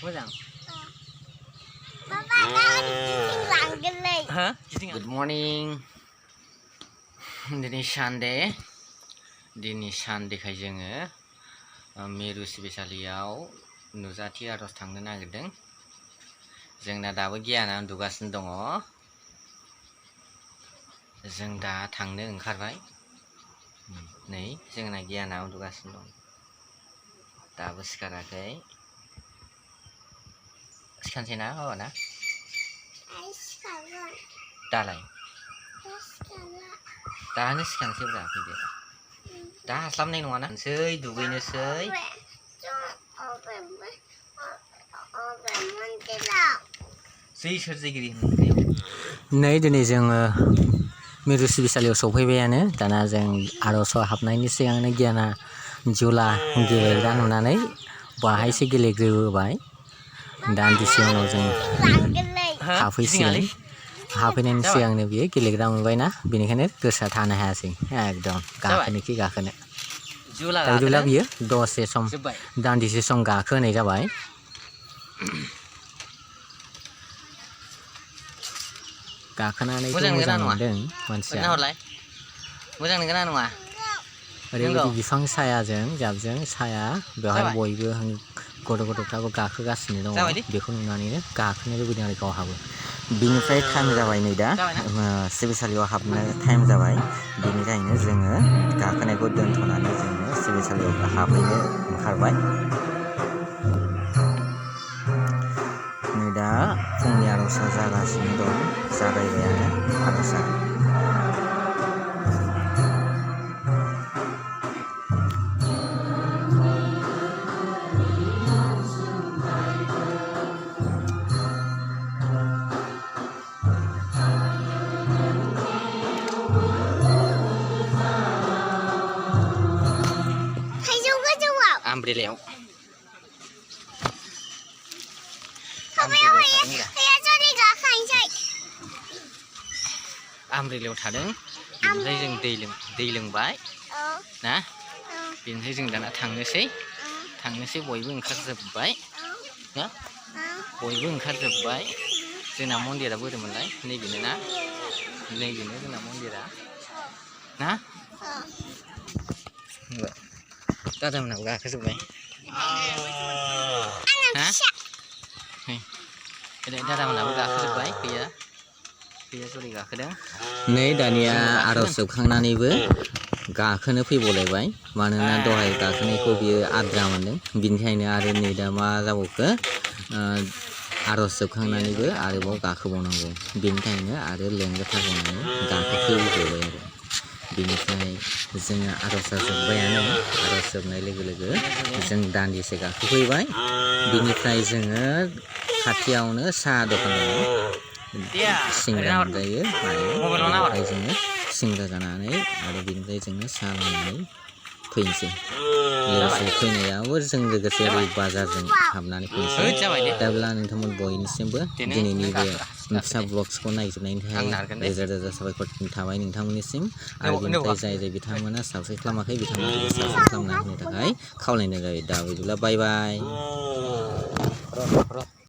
Fwidwng. Good morning. Dini Sunday खाय जोङो मिरु सिबिसालियाव नुजाथि आरज थांनो नागिरदों। जोंना दाबो गियाना उन्दुगासिनो दङ। जों दा थांनो ओंखारबाय। नै जोंना गियाना उन्दुगासिनो दं। दाबो सिखाराखै। सिखारसै ना बाबाना? दालाय? दानो सिखारसै ब्रा फैदो। दा हास्लाबनाय नङाना? सै दुगैनोसै। जै सोरजिगिरि मोनदिराव। नै दिनै जोङो मिरु सिबिसालियाव सफैबायानो। दाना जों आरजआव हाबनायनि सिगांनो गियाना जुला गेलेग्रा नुनानै बाहायसो गेलेग्रोबाय। दान्दिसे उनाव जों हाबफैसिगोन। हाबफैनायनि सिगांनो बियो गेलेग्रा मोनबायना, बेनिखायनो गोसोआ थानो हायासै। एकदम गाखोनोखि गाखोनो। दा बिदिब्ला बियो दसे सम दान्दिसे सम गाखो होनाय जाबाय। गाखोनानै मोजां मोनदों मानसिया। मोजां नंगौना नङा? ओरैबायदि बिफां सायाजों जाबजों साया, बेवहाय बयबो गथ'फ्राबो गाखोगासिनो दङ। बेखौ नुनानैनो गाखोनो लुबैदों आरो गावहाबो। बिनिफ्राय टाइम जाबाय नै दा सिबिसालियाव हाबनो टाइम जाबाय। बेनिखायनो जोङो गाखोनायखौ दोनथ'नानै जोङो सिबिसालियाव हाबहैनो ओंखारबाय। नै दा फुंनि आरजआ जागासिनो दं, जागायबायानो आरजआ। आमब्रेलायाव आमब्रेलायाव थादों। बेनिफ्राय जों दै लोंबाय ना, बेनिफ्राय जों दाना थांनोसै बयबो ओंखारजोब्बाय ना, बयबो ओंखारजोब्बाय। जोंना मन्दिरा बोरैमोनलाय? नैबेनो ना, नैबेनो जोंना मन्दिरा ना। दादामोनाबो गाखोजोब्बाय। दादामोनाबो गाखोजोब्बाय। गैया जरै गाखोदों। नै दानिया आरज जोबखांनानैबो गाखोनो फैबावलायबाय। मानोना दहाय गाखोनायखौ बियो आद्रा मोनदों। बिनिखायनो आरो नै दा मा जाबावखो, आरज जोबखांनानैबो आरोबाव गाखोबावनांगौ। बेनिखायनो आरो लेंजाथारबावनानै गाखोफैबावबाय आरो। बेनिफ्राय जोङो आरजआ जोब्बायानो। आरज जोबनाय लोगो लोगो जों दान्दिसे गाखोफैबाय। बिनिफ्राय जोङो खाथियावनो साहा दखान दङ, सिंग्रा मोनजायो। बेनिफ्राय जोङो सिंग्रा जानानै आरो बेनिफ्राय जोङो साहा लोंनानै फैनोसै। लोगोसे फैनायावबो जों लोगोसे ओरै बाजारजों हाबनानै फैनोसै। दा अब्ला नोंथांमोन बयनिसिमबो दिनैनि बे फिसा ब्लग्सखौ नायजोबनायनि थाखाय रोजा रोजा साबायखर थाबाय नोंथांमोननिसिम। आरो बेनिफ्राय जाय बिथांमोना साबस्क्राइब खालामाखै बिथांमोनखौ साबस्क्राइब खालामना होनो थाखाय खावलायनाय जाबाय। दा बिदिब्ला बाय बाय।